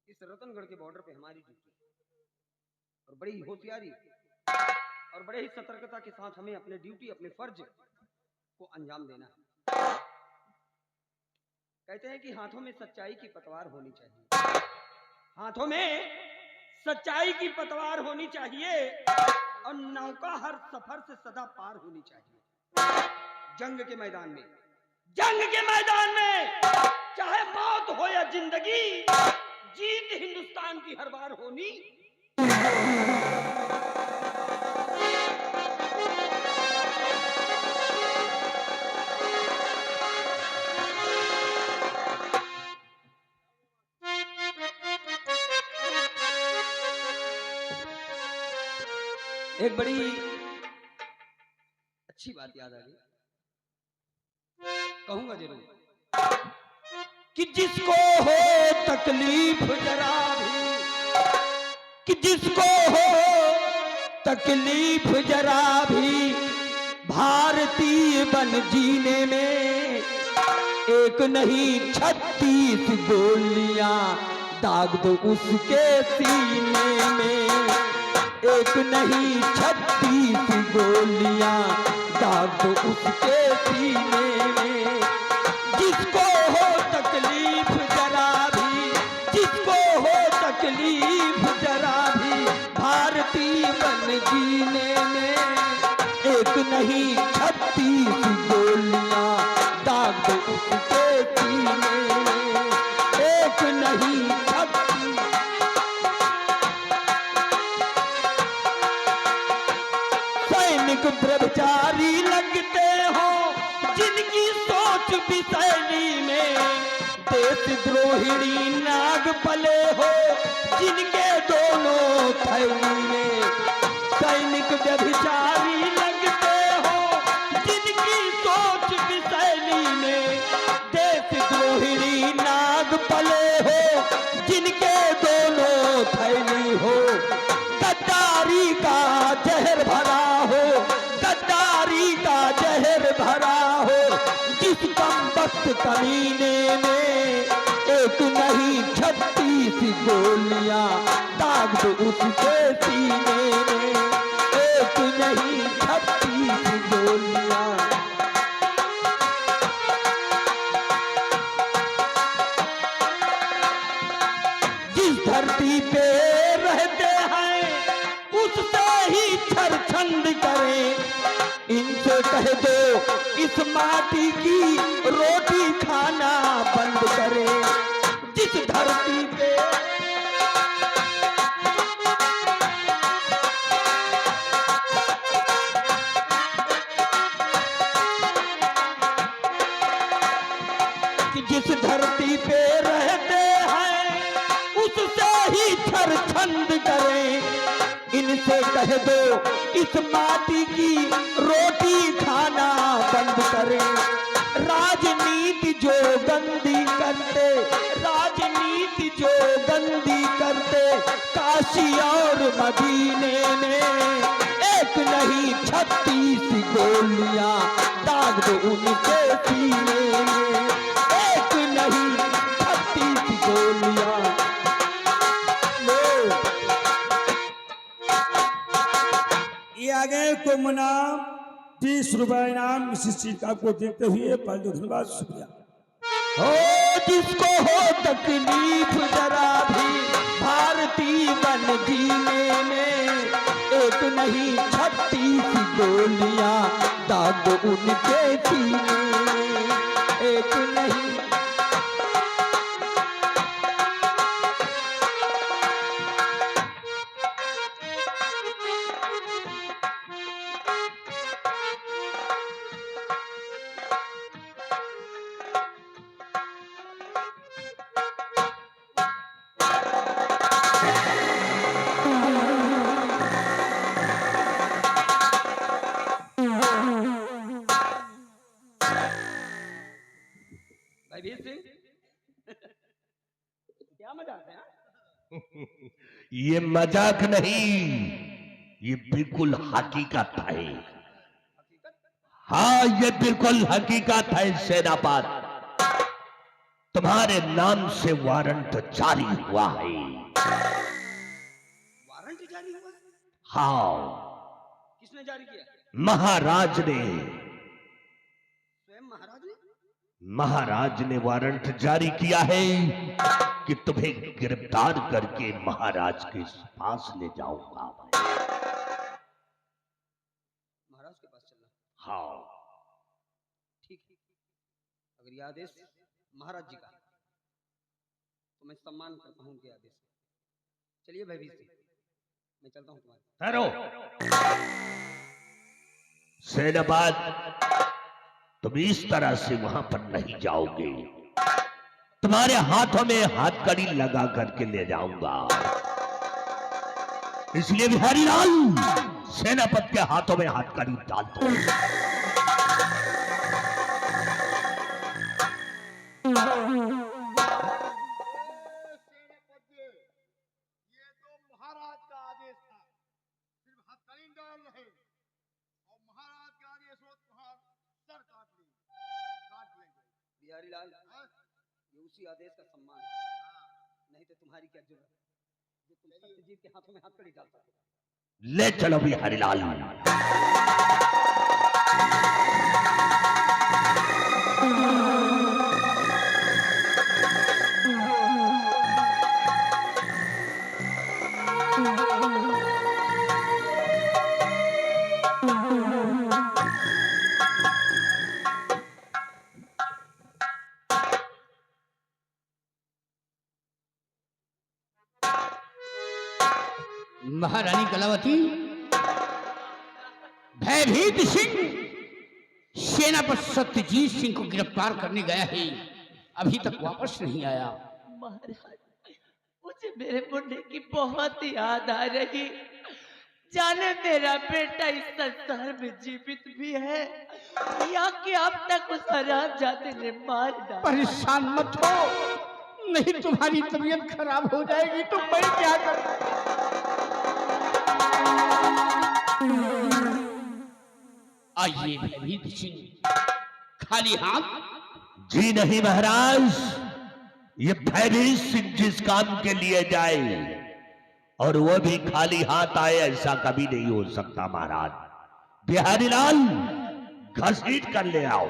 इस रतनगढ़ के बॉर्डर पे हमारी ड्यूटी और बड़ी ही होशियारी और बड़े ही सतर्कता के साथ हमें अपने ड्यूटी अपने फर्ज को अंजाम देना है। कहते हैं कि हाथों में सच्चाई की पतवार होनी चाहिए, हाथों में सच्चाई की पतवार होनी चाहिए और नौका हर सफर से सदा पार होनी चाहिए। जंग के मैदान में, जंग के मैदान में चाहे मौत हो या जिंदगी, जीत हिंदुस्तान की हर बार होनी। एक बड़ी अच्छी बात याद आ गई, कहूंगा जरूर कि जिसको हो तकलीफ जरा भी, कि जिसको हो तकलीफ जरा भी, भारतीय बन जीने में एक नहीं 36 गोलियां दाग दो उसके सीने में, एक नहीं 36 गोलियां दाग दो उसके सीने में। जिसको हो तकलीफ जरा भी, जिसको हो तकलीफ जरा भी, भारतीय बन जीने में एक नहीं 36 गोलियां दाग दो उसके सीने में, एक नहीं 36। सैनिक ब्रह्मचारी लगते हो जिनकी सोच भी शैली में, देशद्रोहिणी नाग पले हो जिनके दोनों थैली में। सैनिक व्यभिचारी लगते हो जिनकी सोच भी शैली में, देशद्रोहिणी नाग पले हो जिनके दोनों थैली हो। गद्दारी का जहर भरा हो, गद्दारी का जहर भरा हो जिस कमबख्त कमीने में एक नहीं 36 गोलियां दाग दो उसके सीने में, एक नहीं 36 गोलियां। जिस धरती पे रहते हैं उससे ही छरछंद करें, इनसे कह दो इस माटी की रोटी खाना बंद करें। जिस धरती पे कि जिस धरती पे रहते हैं उससे ही छरछंद करें, इनसे कह दो इस माटी की रोटी खाना बंद करें। राजनीति जो गंदी करते, राजनीति जो गंदी करते, काशी और मदीने में एक नहीं 36 गोलियां दाग दो उनके सीने में, एक नहीं 36 गोलियां। ये आ गए को मना 30 रुपए इनाम इसी चीज का आपको देखते हुए बहुत धन्यवाद, शुक्रिया। हो जिसको हो तकलीफ जरा भी, भारतीय बन जीने में एक नहीं 36 गोलियां दाग दो उनके सीने में, एक नहीं। भाई वीर सिंह क्या मजाक है? ये मजाक नहीं, ये बिल्कुल हकीकत है। हाँ, ये बिल्कुल हकीकत है सेनापति। तुम्हारे नाम से वारंट जारी हुआ है। वारंट जारी हुआ? हाँ। किसने जारी किया? महाराज ने। स्वयं महाराज ने? महाराज ने वारंट जारी किया है कि तुम्हें गिरफ्तार करके महाराज के पास ले जाऊंगा। महाराज के पास चलना? हाँ। ठीक है, अगर यह आदेश महाराज जी का तो मैं सम्मान करता हूं उनके आदेश। चलिए भयभीत सिंह, मैं चलता हूं तुम्हारे। ठहरो सेनापति, तुम इस तरह से वहां पर नहीं जाओगे। तुम्हारे हाथों में हाथकड़ी लगा करके ले जाऊंगा। इसलिए बिहारी लाल, सेनापति के हाथों में हाथकड़ी डाल दो। बिहारी लाल, ये उसी आदेश का सम्मान है, नहीं तो तुम्हारी क्या जरूरत जो तुम सत्यजीत के हाथों में हाथकड़ी डाल सको। ले चलो बिहारी लाल। महारानी कलावती, भयभीत सिंह सेनापति सत्यजीत सिंह को गिरफ्तार करने गया है, अभी तक वापस नहीं आया। महाराज, मुझे मेरे मुंडे की बहुत याद आ रही। जाने मेरा बेटा इस संसार में जीवित भी है या कि अब तक उस हरामजादे ने मार डाला। परेशान मत हो, नहीं तुम्हारी तबीयत खराब हो जाएगी तो मैं क्या करूं? आइए भयभीत सिंह, खाली हाथ? जी नहीं महाराज, ये भयभीत सिंह जिस काम के लिए जाए और वो भी खाली हाथ आए, ऐसा कभी नहीं हो सकता महाराज। बिहारी लाल, घसीट कर ले आओ।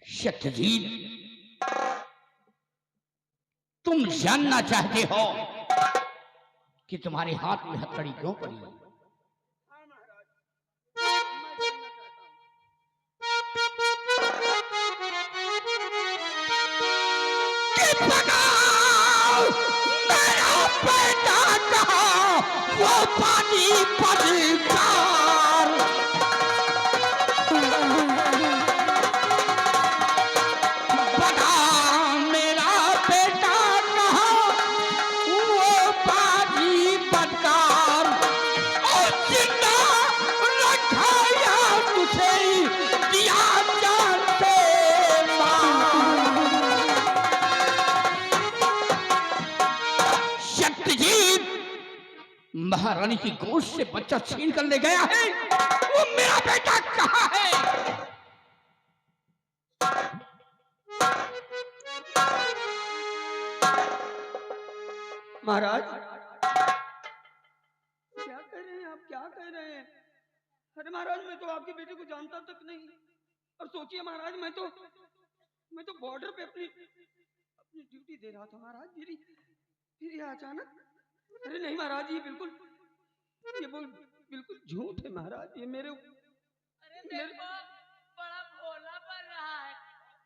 सत्यजीत, तुम जानना चाहते हो कि तुम्हारे हाथ में हथकड़ी क्यों पड़ी? हाँ महाराज, मैं जानना चाहता हूं। वो पानी पदकार बता, मेरा बेटा कहा वो पानी पदकार, और जिंदा रखा या तुझे दिया जानते सत्यजीत महारानी की गोद से बच्चा छीन कर ले गया है। वो मेरा बेटा कहाँ है? महाराज, क्या कह रहे हैं आप? क्या कह रहे हैं? अरे महाराज, मैं तो आपकी बेटी को जानता तक नहीं। और सोचिए महाराज, मैं तो बॉर्डर पे अपनी ड्यूटी दे रहा था महाराज। फिर ये अचानक, अरे नहीं महाराज, ये बिल्कुल झूठ है महाराज। ये मेरे अरे देखो, बड़ा भोला बन रहा है।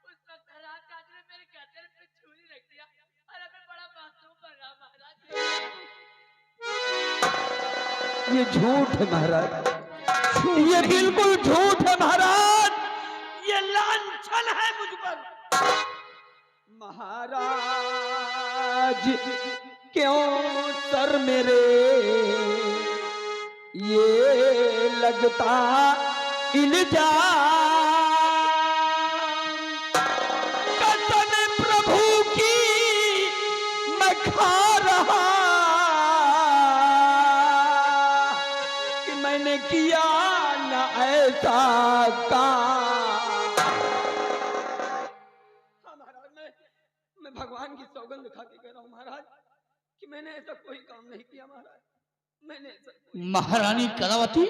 उस वक्त हरामजादे ने मेरे गर्दन पे छुरी रख दिया और अब मैं बड़ा मासूम बन रहा महाराज। ये झूठ है महाराज, ये बिल्कुल झूठ है महाराज। ये लांछन है मुझ पर। महाराज, क्यों सर मेरे ये लगता इल्जाम कसम प्रभु की मैं खा रहा कि मैंने किया न ऐसा काम। हाँ महाराज, मैं भगवान की सौगंध खा के कह रहा हूँ महाराज कि मैंने ऐसा कोई काम नहीं किया महाराज, मैंने ऐसा। महारानी कलावती,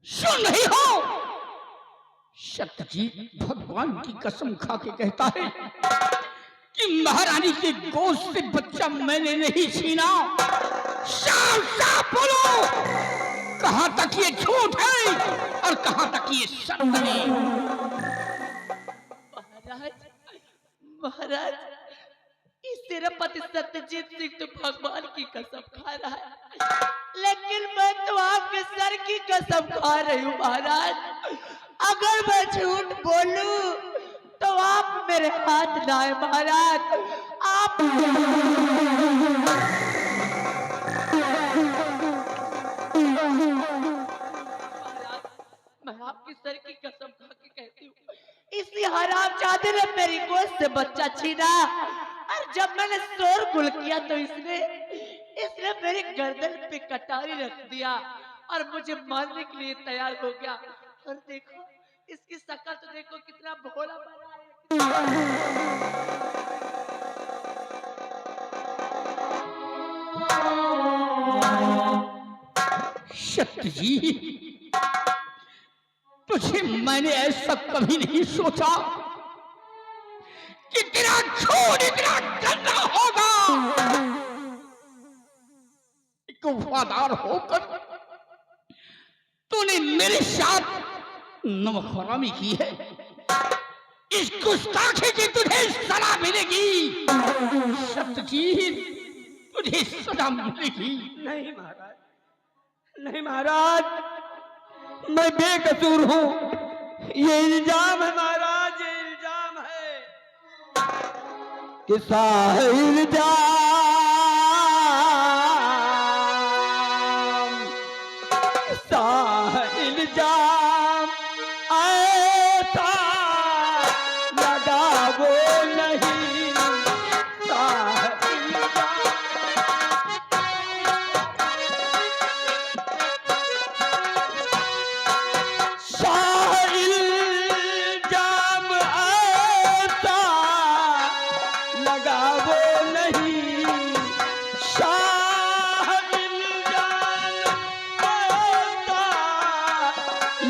सुन रही हो? सत्यजीत भगवान की कसम खा के कहता है कि महारानी के गोश्त से बच्चा मैंने नहीं छीना। साफ साफ बोलो, कहां तक ये झूठ है और कहां तक ये सत्य है? महाराज, महाराज, इस तेरा पति सत्यजीत सिंह तो भगवान की कसम खा रहा है, लेकिन मैं तो आपके सर की कसम खा रही हूँ महाराज। अगर मैं झूठ बोलूं तो आप मेरे हाथ लाए महाराज। आप मैं आपकी सर की कसम खा के कहती हूँ, इसी हरामजादे ने मेरी गोद से बच्चा छीना और जब मैंने शोरगुल किया तो इसने मेरी गर्दन पे कटारी रख दिया और मुझे मारने के लिए तैयार हो गया। और देखो इसकी शक्ल तो देखो कितना भोला बना है। सत्यजीत, तुझे मैंने ऐसा कभी नहीं सोचा कि तेरा खून इतना गंदा होगा। एक वफादार होकर तूने मेरे साथ नमखरामी की है। इस गुस्ताखी की तुझे सजा मिलेगी। सत्यजीत, तुझे सजा मिलेगी। नहीं महाराज, नहीं महाराज, मैं बेकसूर हूँ। ये इल्जाम है महाराज, ये इल्जाम है। किसा है इल्जाम, किसा है इल्जाम, ऐसा लगा वो नहीं। सा है इल्जाम,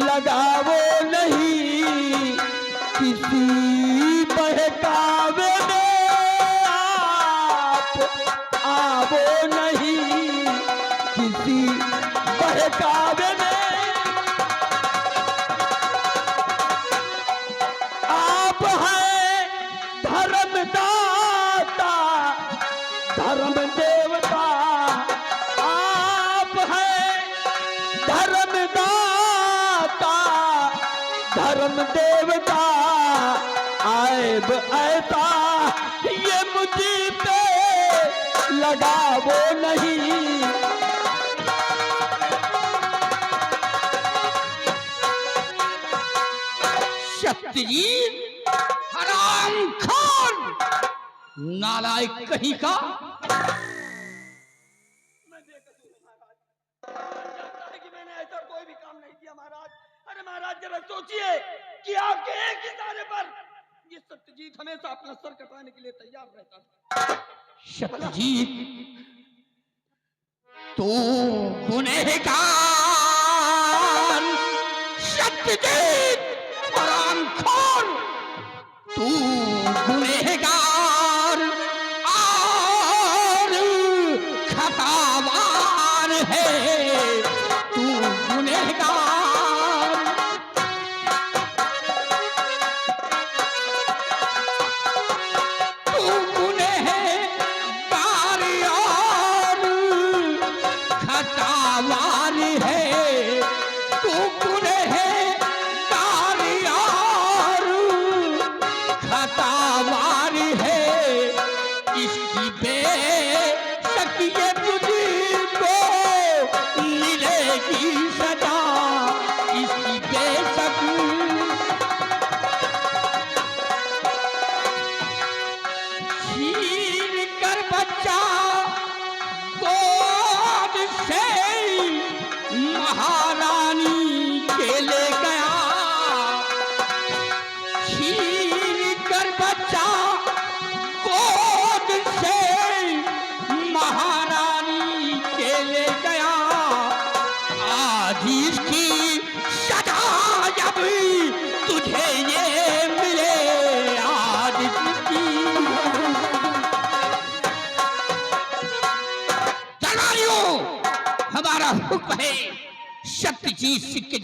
लगावो नहीं किसी बहकावे में आप आवो नहीं किसी बहकावे में आप हैं धर्मदाता धर्म देवता आप हैं धर्मदाता धर्म देवता आएब ऐसा ये मुझे पे लगावो नहीं। सत्यजीत हरामखोर नालायक कहीं का। मैं बेकसूर हूं महाराज, जानता है कि मैंने ऐसा कोई भी काम नहीं किया महाराज। अरे महाराज जरा सोचिए कि आपके एक इशारे पर ये सत्यजीत हमेशा अपना सर कटाने के लिए तैयार रहता था। सत्यजीत, तू गुनहगार। सत्यजीत हरामखोर, तू गुनहगार और खतावार है। तू गुनहगार, तू गुनहगार और खतावार है। तू गुनहगार और खतावार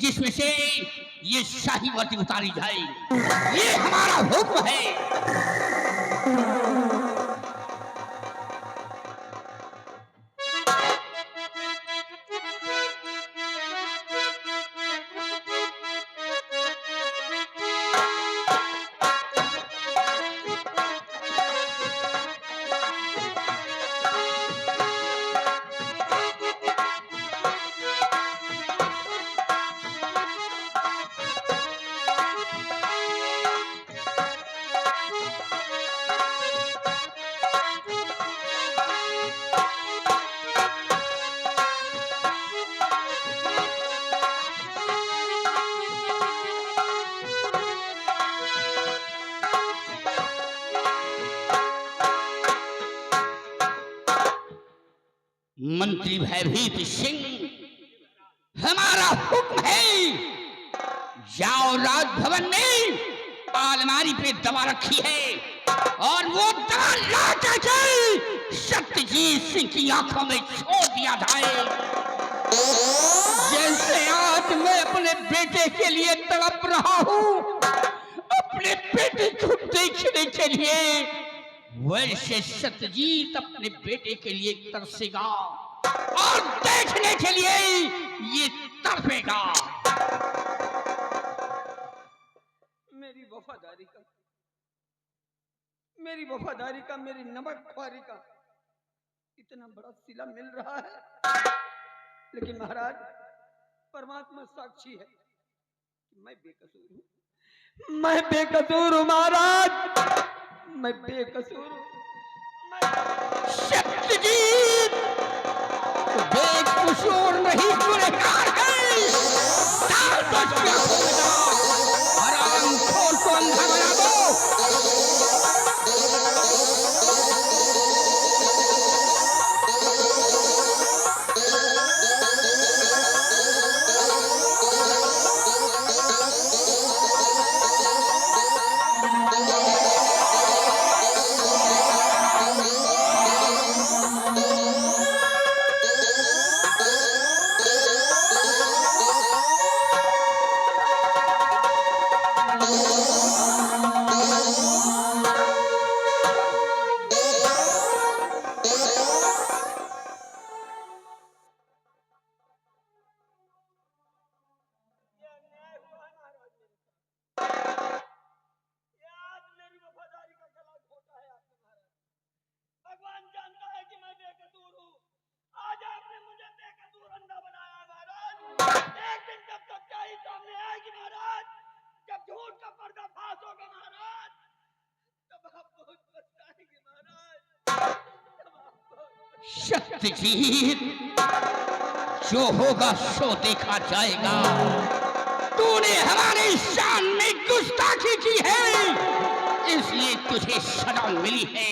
जिसमें से ये शाही वर्दी उतारी जाए। ये हमारा हुक्म है। मंत्री भयभीत सिंह, हमारा हुक्म है, जाओ राजभवन में अलमारी पे दवा रखी है और वो दवा ला करके सत्यजीत सिंह की आंखों में छोड़ दिया जाए। जैसे आज मैं अपने बेटे के लिए तड़प रहा हूँ, अपने बेटे को देखने के लिए, वैसे सत्यजीत अपने बेटे के लिए तरसेगा और देखने के लिए ये तड़पेगा। मेरी वफादारी का, मेरी नमकख्वारी का इतना बड़ा सिला मिल रहा है, लेकिन महाराज परमात्मा साक्षी है कि मैं बेकसूर हूँ, महाराज, मैं बेकसूर हूँ। सत्यजीत बेकसूर नहीं, गुनहगार है। डाल दो इसके आंखों में दवा, हरामखोर को अंधा बना दो। सत्यजीत, जो होगा सो देखा जाएगा। तूने हमारी शान में गुस्ताखी की है, इसलिए तुझे सजा मिली है।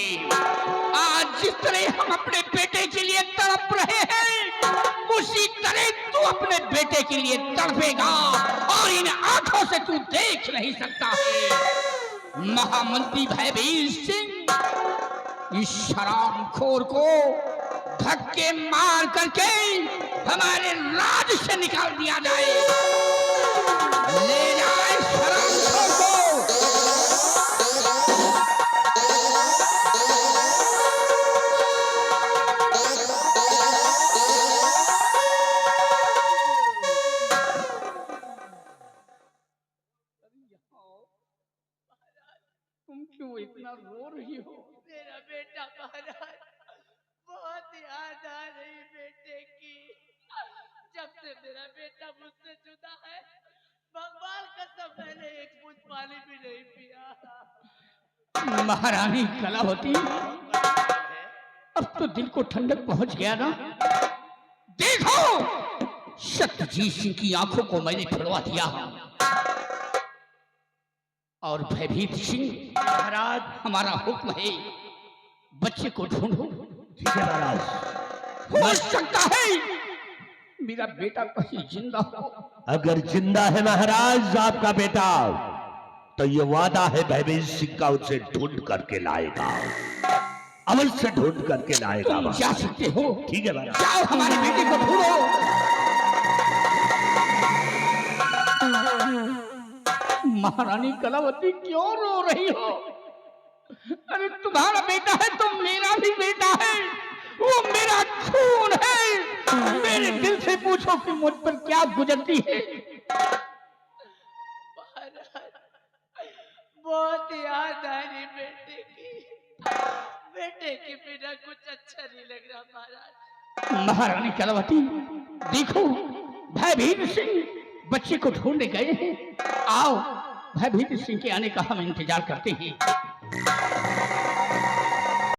आज जिस तरह हम अपने बेटे के लिए तड़प रहे हैं, उसी तरह तू अपने बेटे के लिए तड़पेगा और इन आंखों से तू देख नहीं सकता है। महामंत्री भयभीत सिंह इस शराबखोर को धक्के मार करके हमारे राज से निकाल दिया जाए। ले जाए शराबखोर को। तुम क्यों इतना रो रही हो? मेरा बेटा महाराज, बहुत याद आ रही बेटे की। जब से मेरा बेटा मुझसे जुदा है, भगवान कसम मैंने एक बूंद पानी भी नहीं पिया। महारानी कलावती, अब तो दिल को ठंडक पहुंच गया ना। देखो, सत्यजीत सिंह की आंखों को मैंने खुलवा दिया और भयभीत सिंह, महाराज हमारा हुक्म है, बच्चे को ढूंढो। ठीक है महाराज। हो सकता है मेरा बेटा कहीं जिंदा हो। अगर जिंदा है महाराज आपका बेटा, तो ये वादा है भयभीत सिंह का उसे ढूंढ करके लाएगा, अवश्य ढूंढ करके लाएगा। तुम जा सकते हो। ठीक है महाराज। जाओ हमारे बेटे को ढूंढो। महारानी कलावती क्यों रो रही हो? अरे तुम्हारा बेटा है तो मेरा भी बेटा है, वो मेरा खून है। मेरे दिल से पूछो कि मुझ पर क्या गुजरती है। बहुत याद आ रही बेटे के बिना कुछ अच्छा नहीं लग रहा महाराज। महारानी कलावती देखो, भयभीत सिंह बच्चे को ढूंढने गए हैं। आओ, भयभीत सिंह के आने का हम इंतजार करते हैं।